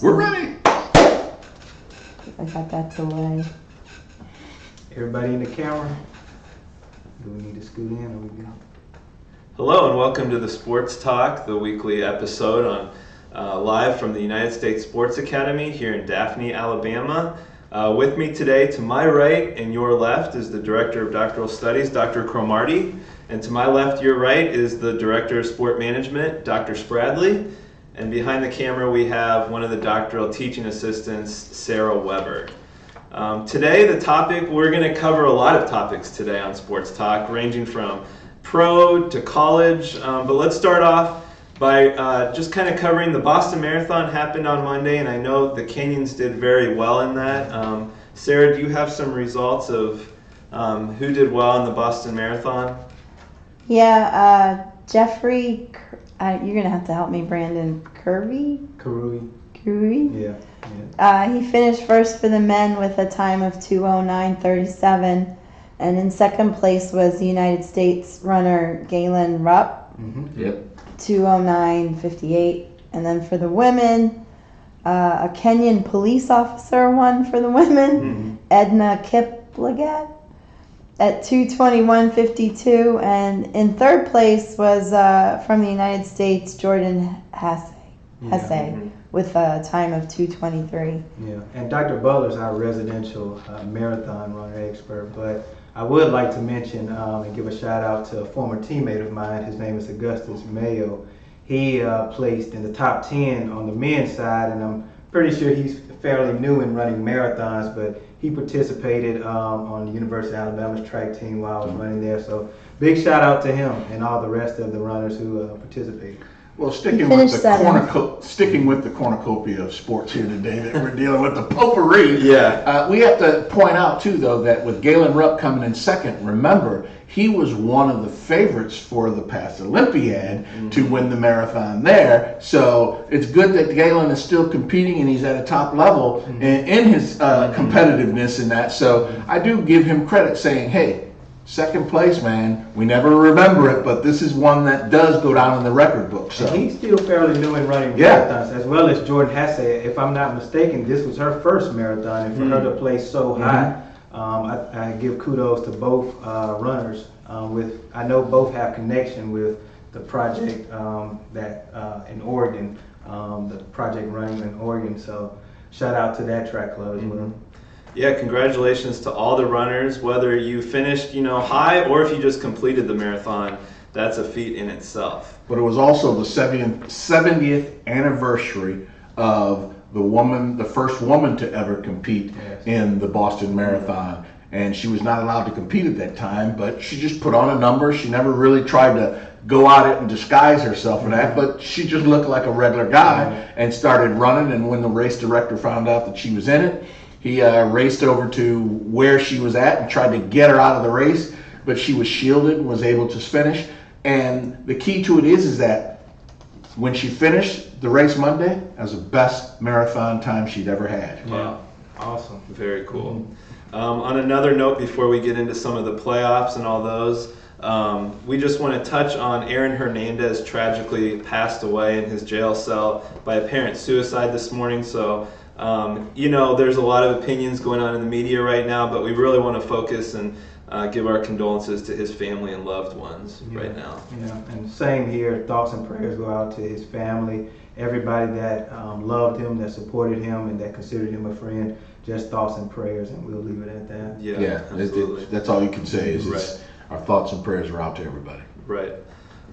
We're ready. I got that delay. Everybody in the camera? Do we need to scoot in or we good? Hello and welcome to the Sports Talk, the weekly episode on live from the United States Sports Academy here in Daphne, Alabama. With me today, to my right and your left, is the Director of Doctoral Studies, Dr. Cromartie. And to my left, your right, is the Director of Sport Management, Dr. Spradley. And behind the camera, we have one of the doctoral teaching assistants, Sarah Weber. Today, the topic, we're going to cover a lot of topics today on Sports Talk, ranging from pro to college. But let's start off by just kind of covering the Boston Marathon happened on Monday, and I know the Kenyans did very well in that. Sarah, do you have some results of who did well in the Boston Marathon? Yeah, Jeffrey, you're going to have to help me, Brandon. Karui. Yeah. He finished first for the men with a time of 2:09:37. And in second place was the United States runner Galen Rupp, Yep. 2:09:58. And then for the women, a Kenyan police officer won for the women, Edna Kiplagat, at 2:21:52. And in third place was from the United States, Jordan Hesse, with a time of 2:23. Yeah, and Dr. Butler's our residential marathon runner expert, but I would like to mention and give a shout out to a former teammate of mine. His name is Augustus Mayo. He placed in the top 10 on the men's side, and I'm pretty sure he's fairly new in running marathons, but he participated on the University of Alabama's track team while I was running there. So big shout out to him and all the rest of the runners who participated. Well, sticking with the cornucopia of sports here today that we're dealing with, the potpourri. Yeah. We have to point out too, though, that with Galen Rupp coming in second, remember he was one of the favorites for the past Olympiad to win the marathon there. So it's good that Galen is still competing and he's at a top level in his competitiveness in that. So I do give him credit, saying, hey, second place, man. We never remember it, but this is one that does go down in the record book. So And he's still fairly new in running marathons, as well as Jordan Hesse. If I'm not mistaken, this was her first marathon, and for her to place so high, I give kudos to both runners. I know both have connection with the project that in Oregon, the project running in Oregon. So shout out to that track club as well. Yeah, congratulations to all the runners, whether you finished, high or if you just completed the marathon. That's a feat in itself. but it was also the 70th anniversary of the first woman to ever compete in the Boston Marathon. And she was not allowed to compete at that time, but she just put on a number. She never really tried to go out it and disguise herself for that, but she just looked like a regular guy and started running. And when the race director found out that she was in it, he raced over to where she was at and tried to get her out of the race, but she was shielded and was able to finish. And the key to it is that when she finished the race Monday, that was the best marathon time she'd ever had. Wow. Awesome. Very cool. On another note, before we get into some of the playoffs and all those, we just want to touch on Aaron Hernandez tragically passed away in his jail cell by apparent suicide this morning. So, there's a lot of opinions going on in the media right now, but we really want to focus and give our condolences to his family and loved ones right now. Yeah, and same here. Thoughts and prayers go out to his family, everybody that loved him, that supported him, and that considered him a friend. Just thoughts and prayers, and we'll leave it at that. Yeah, absolutely. That's all you can say is Right. our thoughts and prayers are out to everybody. Right.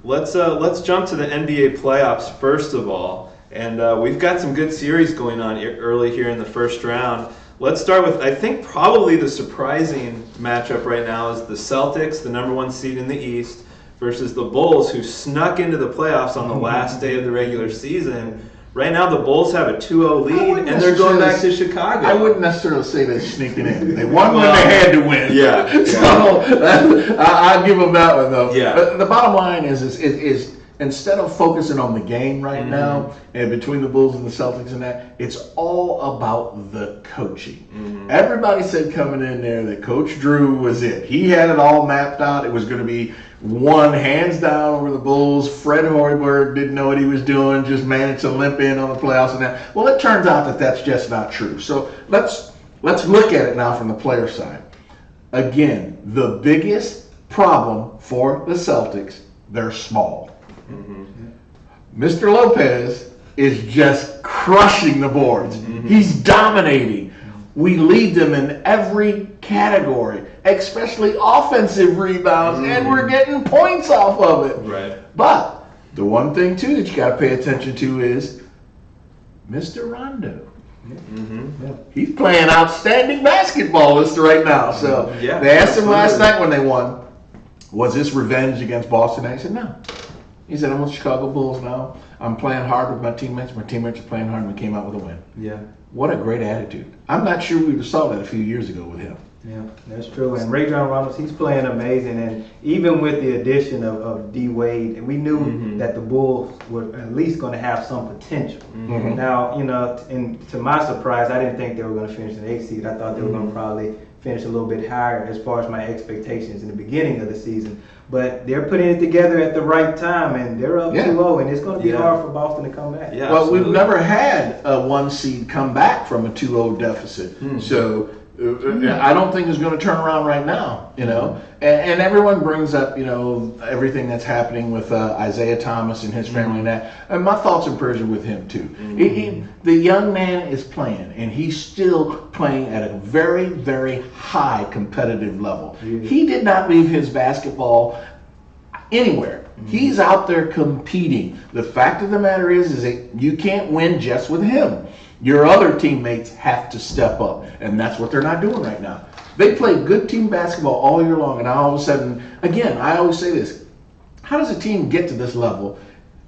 Let's jump to the NBA playoffs first of all, and we've got some good series going on early here in the first round. Let's start with, I think, probably the surprising matchup right now is the Celtics, the number one seed in the East, versus the Bulls, who snuck into the playoffs on the last day of the regular season. Right now, the Bulls have a 2-0 lead, and they're going back to Chicago. I wouldn't necessarily say they're sneaking in. They won when they had to win. Yeah. So I'll give them that one, though. Yeah. But the bottom line is instead of focusing on the game right now and between the Bulls and the Celtics and that, it's all about the coaching. Everybody said coming in there that Coach Drew was it. He had it all mapped out. It was going to be won hands down over the Bulls. Fred Hoiberg didn't know what he was doing, just managed to limp in on the playoffs and that. Well, it turns out that that's just not true. So let's look at it now from the player side. Again, the biggest problem for the Celtics, they're small. Mr. Lopez is just crushing the boards. He's dominating. We lead them in every category, especially offensive rebounds, and we're getting points off of it. Right. But the one thing, too, that you got to pay attention to is Mr. Rondo. He's playing outstanding basketball right now. So Yeah, they asked him last absolutely. night when they won, was this revenge against Boston? And he said, no. He said, I'm with Chicago Bulls now. I'm playing hard with my teammates. My teammates are playing hard, and we came out with a win. Yeah. What a great attitude. I'm not sure we would have saw that a few years ago with him. Yeah, that's true. And Rajon Rondo, he's playing amazing. And even with the addition of D Wade, we knew that the Bulls were at least going to have some potential. Now, you know, and to my surprise, I didn't think they were going to finish in the 8th seed. I thought they were going to probably finish a little bit higher as far as my expectations in the beginning of the season. But they're putting it together at the right time, and they're up 2-0, and it's going to be hard for Boston to come back. Yeah, Well, absolutely. we've never had a 1 seed come back from a 2-0 deficit. So I don't think it's going to turn around right now, you know. And everyone brings up, you know, everything that's happening with Isaiah Thomas and his family and that. And my thoughts and prayers are with him, too. The young man is playing, and he's still playing at a very, very high competitive level. He did not leave his basketball anywhere. He's out there competing. The fact of the matter is that you can't win just with him. Your other teammates have to step up, and that's what they're not doing right now. They play good team basketball all year long, and all of a sudden, again, I always say this, how does a team get to this level?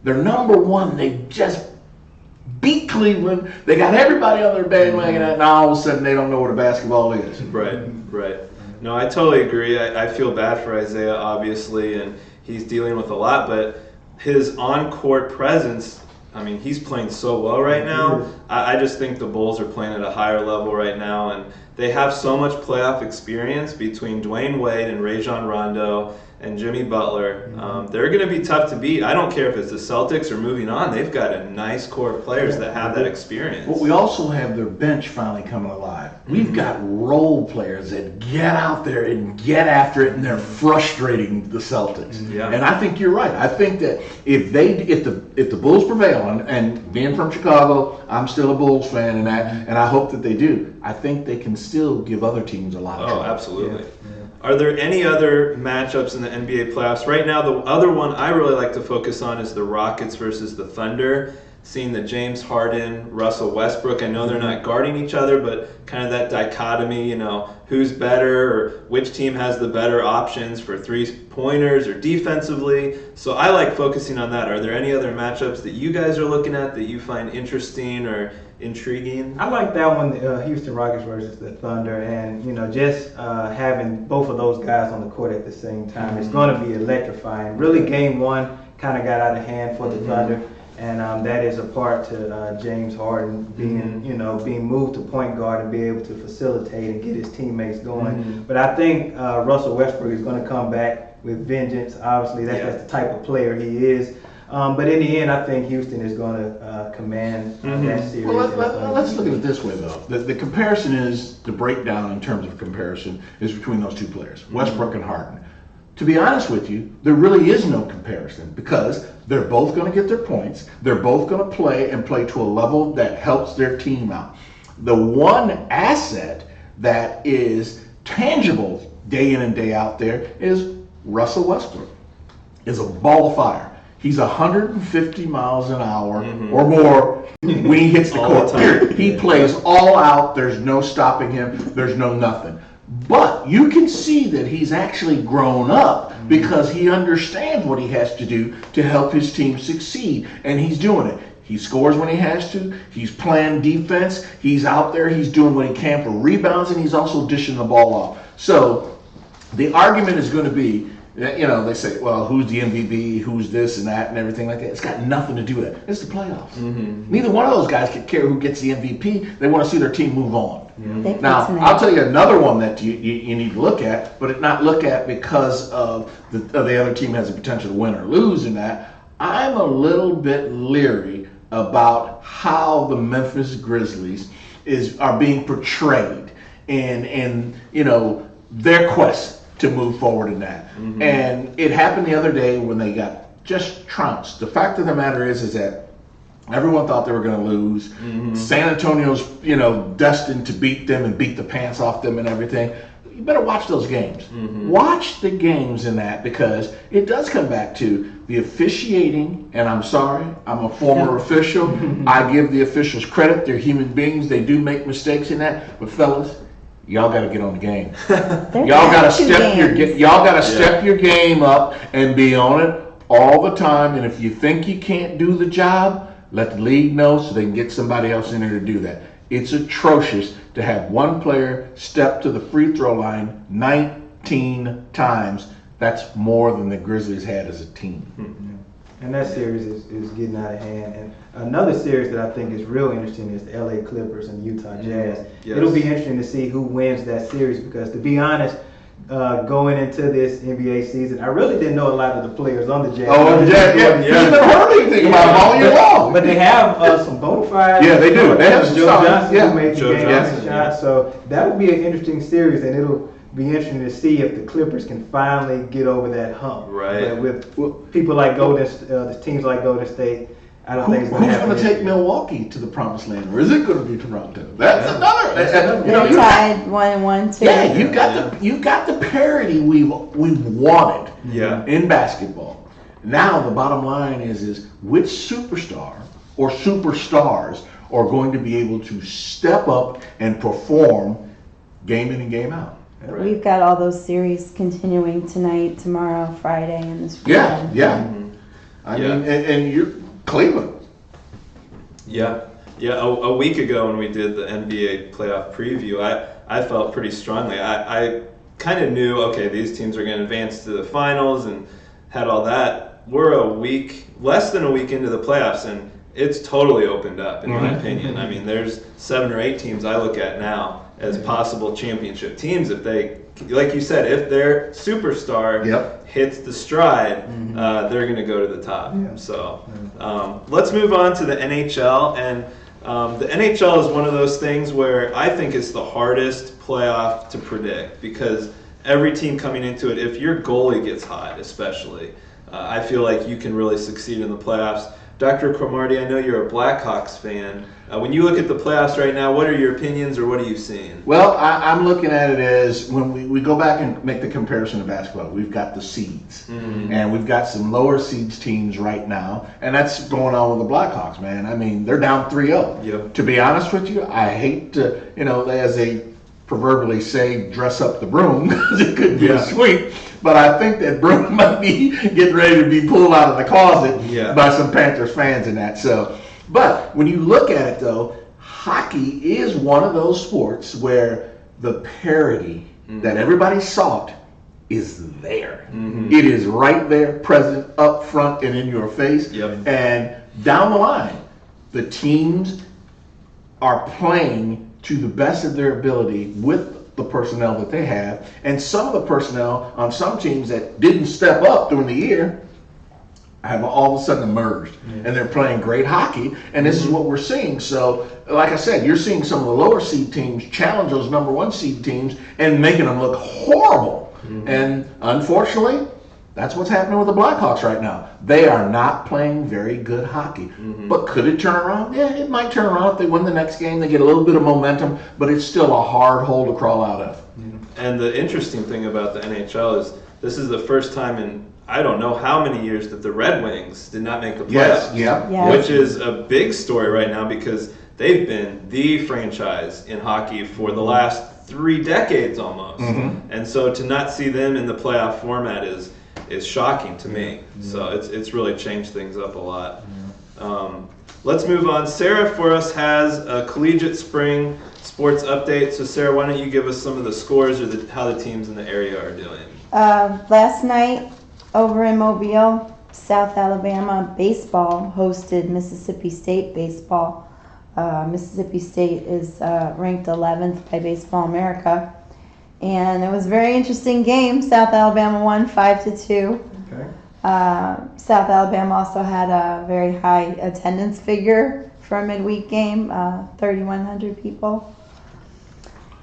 They're number one, they just beat Cleveland, they got everybody on their bandwagon, and now all of a sudden they don't know what a basketball is. Right. No, I totally agree. I feel bad for Isaiah, obviously, and he's dealing with a lot, but his on-court presence, I mean, he's playing so well right now. I just think the Bulls are playing at a higher level right now, and they have so much playoff experience between Dwayne Wade and Rajon Rondo and Jimmy Butler. They're going to be tough to beat. I don't care if it's the Celtics or moving on. They've got a nice core of players that have that experience. But we also have their bench finally coming alive. We've got role players that get out there and get after it, and they're frustrating the Celtics. Yeah. And I think you're right. I think that if the Bulls prevail, and being from Chicago, I'm still a Bulls fan, and I hope that they do. I think they can still give other teams a lot of trouble. Absolutely. Are there any other matchups in the NBA playoffs? Right now, the other one I really like to focus on is the Rockets versus the Thunder. Seeing the James Harden, Russell Westbrook, I know they're not guarding each other, but kind of that dichotomy, you know, who's better or which team has the better options for three-pointers or defensively. So I like focusing on that. Are there any other matchups that you guys are looking at that you find interesting or intriguing? I like that one, Houston Rockets versus the Thunder, and you know, just having both of those guys on the court at the same time, it's going to be electrifying. Really, game one kind of got out of hand for the Thunder, and that is a part to James Harden being, you know, being moved to point guard and be able to facilitate and get his teammates going. But I think Russell Westbrook is going to come back with vengeance. Obviously, that's the type of player he is. But in the end, I think Houston is going to command that series. Well, let's look at it this way, though. The comparison is, the breakdown in terms of comparison is between those two players, Westbrook and Harden. To be honest with you, there really is no comparison because they're both going to get their points. They're both going to play and play to a level that helps their team out. The one asset that is tangible day in and day out there is Russell Westbrook. Is a ball of fire. He's 150 miles an hour or more when he hits the court. Period. He plays all out. There's no stopping him. There's no nothing. But you can see that he's actually grown up because he understands what he has to do to help his team succeed, and he's doing it. He scores when he has to. He's playing defense. He's out there. He's doing what he can for rebounds, and he's also dishing the ball off. So the argument is going to be, You know, they say, well, who's the MVP, who's this and that and everything like that. It's got nothing to do with it. It's the playoffs. Neither one of those guys could care who gets the MVP. They want to see their team move on. They Now, tonight. I'll tell you another one that you need to look at, but not look at because of the other team has a potential to win or lose in that. I'm a little bit leery about how the Memphis Grizzlies are being portrayed in you know, their quest to move forward in that. And it happened the other day when they got just trounced. The fact of the matter is that everyone thought they were going to lose. San Antonio's, you know, destined to beat them and beat the pants off them and everything. You better watch those games. Watch the games in that, because it does come back to the officiating. And I'm sorry, I'm a former official. I give the officials credit. They're human beings. They do make mistakes in that. But fellas, y'all got to get on the game. They're Y'all got to two step games. y'all got to step your game up and be on it all the time. And if you think you can't do the job, let the league know so they can get somebody else in there to do that. It's atrocious to have one player step to the free throw line 19 times. That's more than the Grizzlies had as a team. And that series is getting out of hand. And another series that I think is real interesting is the LA Clippers and Utah Jazz. Yes. It'll be interesting to see who wins that series, because to be honest, going into this NBA season, I really didn't know a lot of the players on the Jazz. Yeah. You never heard anything about them all year long. But they have some bona fide. Yeah, they do. They have some Joe stars. Johnson Yeah. who made the Joe game Johnson, shot. So that will be an interesting series, and it'll be interesting to see if the Clippers can finally get over that hump. Right. But with people like the teams like Golden State, I don't think it's Who's going to happen. going to this take year. Milwaukee to the promised land, or is it going to be Toronto? That's another. another. You know, They're you tied 1-1 too. yeah, you got the parity we wanted Yeah. in basketball. Now the bottom line is which superstar or superstars are going to be able to step up and perform game in and game out. We've got all those series continuing tonight, tomorrow, Friday, and this Yeah, weekend. yeah. I Yeah. mean, and you're Cleveland. Yeah. A week ago when we did the NBA playoff preview, I felt pretty strongly. I kind of knew, okay, these teams are going to advance to the finals and had all that. We're less than a week into the playoffs, and it's totally opened up, in my opinion. I mean, there's 7 or 8 teams I look at now as possible championship teams if they, like you said, if their superstar hits the stride, they're going to go to the top. Yeah. So let's move on to the NHL. And the NHL is one of those things where I think it's the hardest playoff to predict, because every team coming into it, if your goalie gets hot especially, I feel like you can really succeed in the playoffs. Dr. Cromartie, I know you're a Blackhawks fan. When you look at the playoffs right now, what are your opinions, or what are you seeing? Well, I'm looking at it as when we go back and make the comparison to basketball, we've got the seeds. And we've got some lower seeds teams right now, and that's going on with the Blackhawks, man. I mean, they're down 3-0. Yep. To be honest with you, I hate to, as they proverbially say, dress up the broom, because it could be a sweep. But I think that broom might be getting ready to be pulled out of the closet by some Panthers fans in that. So, but when you look at it, though, hockey is one of those sports where the parity that everybody sought is there. It is right there, present, up front, and in your face. And down the line, the teams are playing to the best of their ability with the personnel that they have. And some of the personnel on some teams that didn't step up during the year have all of a sudden emerged, and they're playing great hockey, and this is what we're seeing. So, like I said, you're seeing some of the lower seed teams challenge those number 1 seed teams and making them look horrible. And unfortunately, that's what's happening with the Blackhawks right now. They are not playing very good hockey. But could it turn around? Yeah, it might turn around if they win the next game. They get a little bit of momentum, but it's still a hard hole to crawl out of. And the interesting thing about the NHL is this is the first time in I don't know how many years that the Red Wings did not make the playoffs. Yes. Which is a big story right now, because they've been the franchise in hockey for the last 3 decades almost. And so to not see them in the playoff format is shocking to me. So it's really changed things up a lot. Let's move on. Sarah for us has a collegiate spring sports update. So Sarah, why don't you give us some of the scores or how the teams in the area are doing? Last night over in Mobile, South Alabama baseball hosted Mississippi State baseball. Mississippi State is ranked 11th by Baseball America, and it was a very interesting game. South Alabama won 5-2. Okay. South Alabama also had a very high attendance figure for a midweek game, 3,100 people.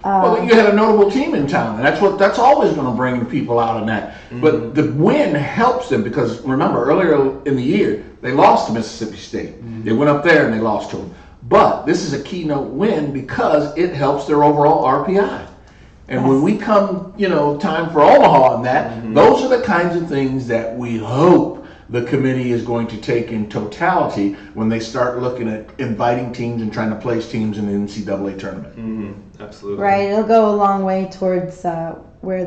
Well, you had a notable team in town, and that's always going to bring people out in that. But the win helps them because remember earlier in the year they lost to Mississippi State. They went up there and they lost to them. But this is a keynote win because it helps their overall RPI. And when we come, time for Omaha on that, those are the kinds of things that we hope the committee is going to take in totality when they start looking at inviting teams and trying to place teams in the NCAA tournament. Absolutely. Right, it'll go a long way towards where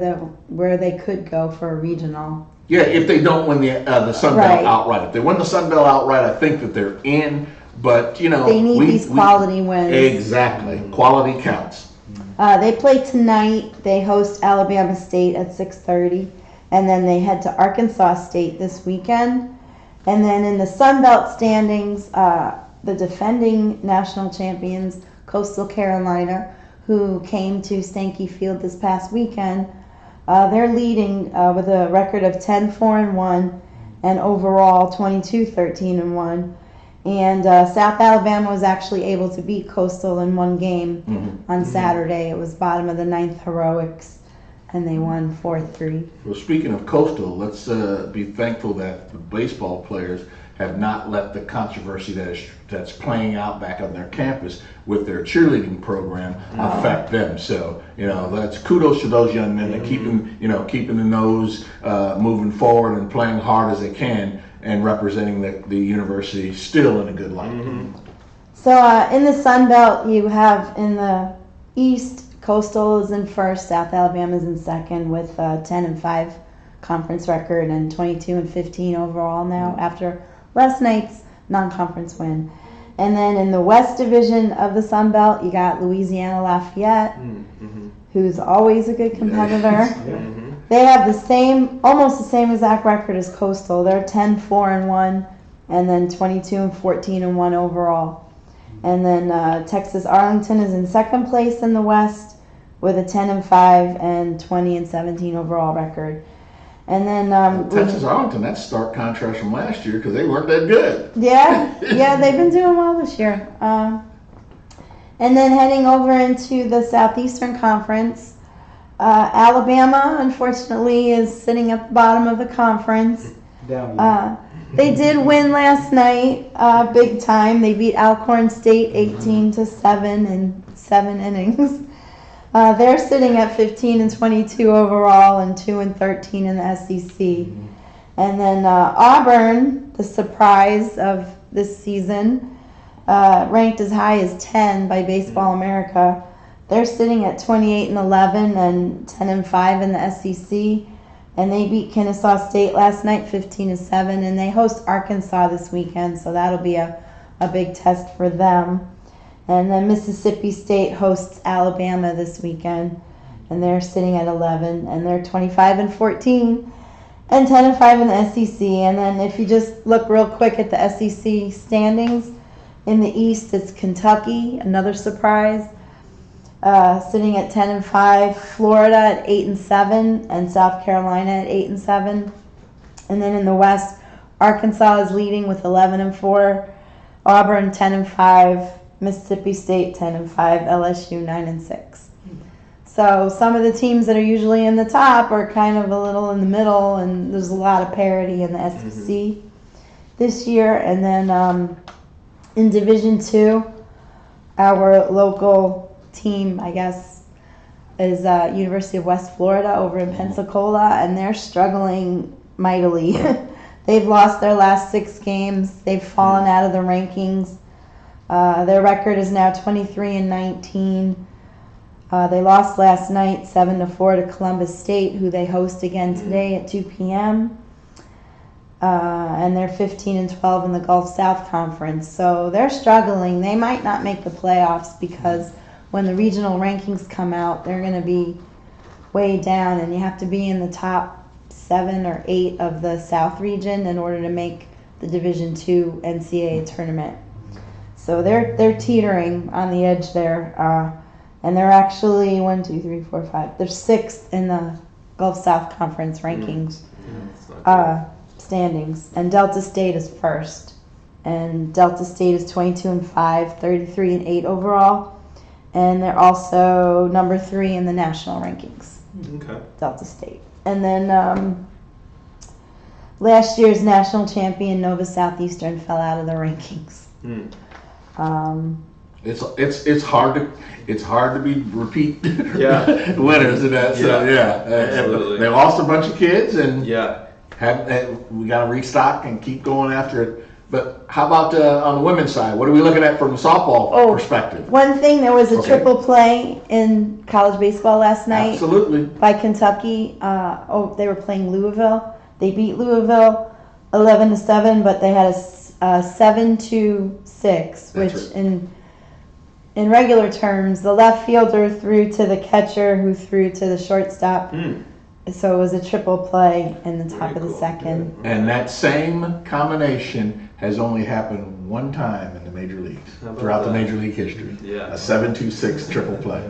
they could go for a regional. Yeah, if they don't win the Sun Belt outright. If they win the Sun Belt outright, I think that they're in. But they need these quality wins. Exactly, quality counts. They play tonight. They host Alabama State at 6:30, and then they head to Arkansas State this weekend. And then in the Sun Belt standings, the defending national champions, Coastal Carolina, who came to Stanky Field this past weekend, they're leading with a record of 10-4-1 and overall 22-13-1. And South Alabama was actually able to beat Coastal in one game on Saturday. It was bottom of the ninth Heroics, and they won 4-3. Well, speaking of Coastal, let's be thankful that the baseball players have not let the controversy that's playing out back on their campus with their cheerleading program affect them. So, that's kudos to those young men that keeping the nose moving forward and playing hard as they can and representing the university still in a good light. So in the Sun Belt, you have in the East, Coastal is in first, South Alabama is in second with a 10-5 conference record and 22-15 overall now after last night's non-conference win. And then in the West Division of the Sun Belt, you got Louisiana Lafayette, who's always a good competitor. They have almost the same exact record as Coastal. They're 10-4-1 and then 22-14-1 overall. And then Texas Arlington is in second place in the West with a 10-5 and 20-17 overall record. And then Texas Arlington, that's stark contrast from last year because they weren't that good. Yeah, they've been doing well this year. And then heading over into the Southeastern Conference, Alabama, unfortunately, is sitting at the bottom of the conference. They did win last night, big time. They beat Alcorn State 18-7 in 7 innings. They're sitting at 15-22 overall and 2-13 in the SEC. And then Auburn, the surprise of this season, ranked as high as 10 by Baseball America. They're sitting at 28-11 and 10-5 in the SEC, and they beat Kennesaw State last night 15-7, and they host Arkansas this weekend, so that'll be a big test for them. And then Mississippi State hosts Alabama this weekend, and they're sitting at 11, and they're 25-14 and 10-5 in the SEC. And then if you just look real quick at the SEC standings, in the East it's Kentucky, another surprise. Sitting at 10-5, Florida at 8-7, and South Carolina at 8-7. And then in the West, Arkansas is leading with 11-4, Auburn 10-5, Mississippi State 10-5, LSU 9-6. So some of the teams that are usually in the top are kind of a little in the middle, and there's a lot of parity in the SEC this year. And then in Division II, our local team, I guess, is University of West Florida over in Pensacola, and they're struggling mightily. They've lost their last 6 games. They've fallen out of the rankings. Their record is now 23-19. They lost last night 7-4 to Columbus State, who they host again today at 2 p.m. And they're 15-12 in the Gulf South Conference. So they're struggling. They might not make the playoffs because when the regional rankings come out, they're going to be way down, and you have to be in the top 7 or 8 of the South region in order to make the Division II NCAA tournament. So they're teetering on the edge there, and they're actually 1, 2, 3, 4, 5. They're 6th in the Gulf South Conference rankings standings, and Delta State is 1st. And Delta State is 22-5, 33-8 overall, and they're also number 3 in the national rankings. Okay. Delta State, and then last year's national champion Nova Southeastern fell out of the rankings. It's hard to be repeat Yeah. winners of that. So Absolutely. they lost a bunch of kids, and Yeah. we got to restock and keep going after it. But how about on the women's side? What are we looking at from the softball perspective? One thing, there was a Okay. triple play in college baseball last night Absolutely. by Kentucky. They were playing Louisville. They beat Louisville 11-7, but they had a 7-6, which That's right. in regular terms, the left fielder threw to the catcher, who threw to the shortstop. So it was a triple play in the top Very of the cool. second. And that same combination has only happened one time in the major leagues How about throughout the that? major league history. Yeah. A 7-6 triple play.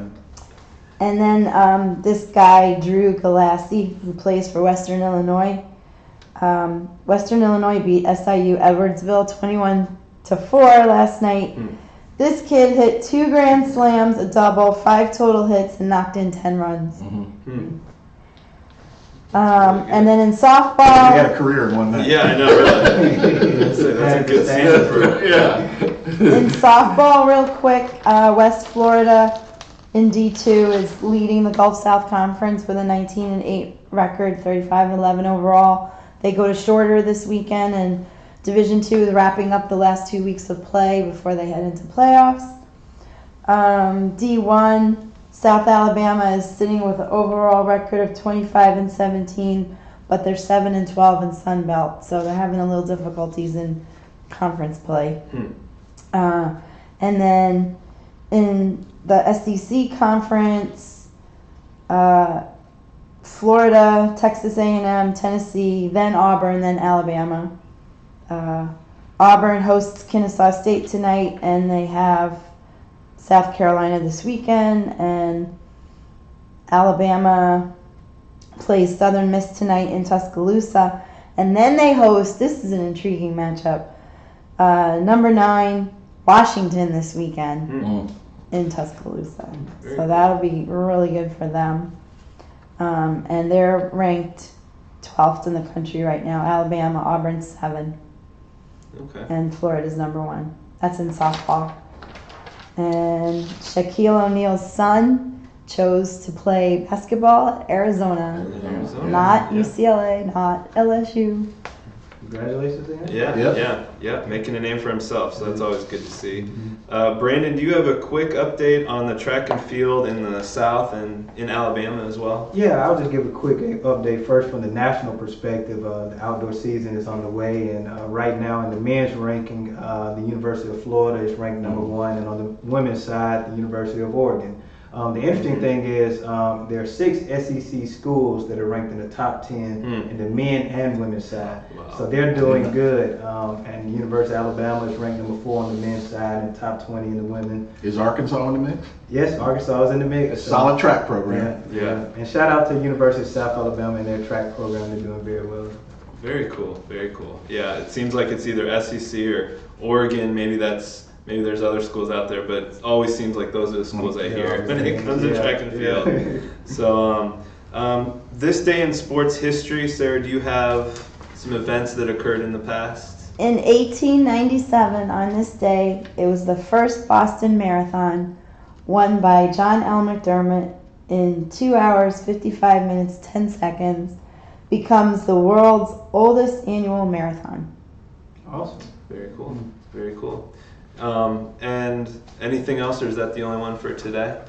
And then this guy, Drew Galassi, who plays for Western Illinois. Western Illinois beat SIU Edwardsville 21-4 last night. This kid hit 2 grand slams, a double, 5 total hits, and knocked in 10 runs. And then in He had softball, a career in one night. Yeah, I know, really. That's a good season for in softball, real quick, West Florida in D2 is leading the Gulf South Conference with a 19-8 record, 35-11 overall. They go to Shorter this weekend, and Division II is wrapping up the last 2 weeks of play before they head into playoffs. D1, South Alabama is sitting with an overall record of 25-17, but they're 7-12 in Sun Belt, so they're having a little difficulties in conference play. And then in the SEC conference, Florida, Texas A&M, Tennessee, then Auburn, then Alabama. Auburn hosts Kennesaw State tonight, and they have South Carolina this weekend, and Alabama plays Southern Miss tonight in Tuscaloosa, and then they host, this is an intriguing matchup, number 9 Washington this weekend in Tuscaloosa. Very So that'll be really good for them. And they're ranked 12th in the country right now. Alabama, Auburn 7, Okay. and Florida's number 1. That's in softball. And Shaquille O'Neal's son chose to play basketball at Arizona. Arizona, Not yeah. UCLA, not LSU. Congratulations to him. Yeah, making a name for himself, so that's always good to see. Brandon, do you have a quick update on the track and field in the South and in Alabama as well? Yeah, I'll just give a quick update first from the national perspective. The outdoor season is on the way, and right now in the men's ranking, the University of Florida is ranked number 1, and on the women's side, the University of Oregon. The interesting thing is there are 6 SEC schools that are ranked in the top 10 in the men and women's side. Wow. So they're doing good. And the University of Alabama is ranked number 4 on the men's side and top 20 in the women. Is Arkansas in the mix? Yes, Arkansas is in the mix. So- Solid track program. Yeah. And shout out to the University of South Alabama and their track program. They're doing very well. Very cool, very cool. Yeah, it seems like it's either SEC or Oregon. Maybe there's other schools out there, but it always seems like those are the schools I hear when it comes to track and field. So, this day in sports history, Sarah, do you have some events that occurred in the past? In 1897, on this day, it was the first Boston Marathon, won by John L. McDermott in 2 hours, 55 minutes, 10 seconds, becomes the world's oldest annual marathon. Awesome. Very cool, very cool. And anything else, or is that the only one for today?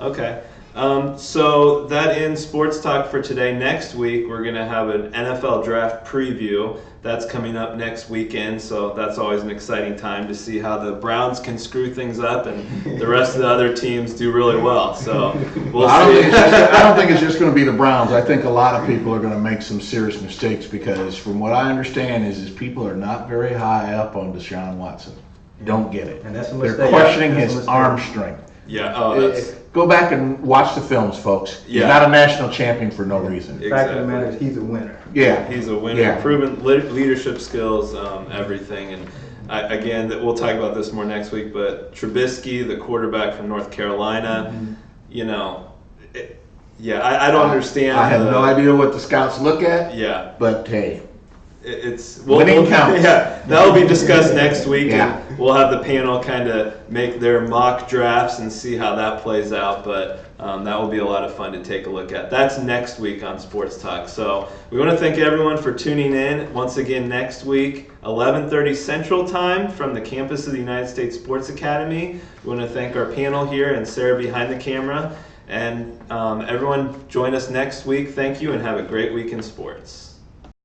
Okay. So that ends Sports Talk for today. Next week, we're going to have an NFL draft preview. That's coming up next weekend, so that's always an exciting time to see how the Browns can screw things up and the rest of the other teams do really well. So we'll see. I don't think it's just going to be the Browns. I think a lot of people are going to make some serious mistakes because from what I understand is people are not very high up on Deshaun Watson. Don't get it. And that's a They're mistake. questioning That's a his mistake. arm strength. Yeah, oh, that's Go back and watch the films, folks. He's Yeah. not a national champion for no reason. The fact of the exactly. matter is, he's a winner. Yeah. He's a winner, Yeah. proven leadership skills, everything. And again, we'll talk about this more next week. But Trubisky, the quarterback from North Carolina, you know, I don't understand. I have no idea what the scouts look at, Yeah, but hey, it's Winning counts. Yeah, that'll be discussed next week, Yeah. and we'll have the panel kind of make their mock drafts and see how that plays out. But that will be a lot of fun to take a look at. That's next week on Sports Talk. So we want to thank everyone for tuning in. Once again, next week, 11:30 Central Time from the campus of the United States Sports Academy. We want to thank our panel here and Sarah behind the camera. And everyone join us next week. Thank you and have a great week in sports.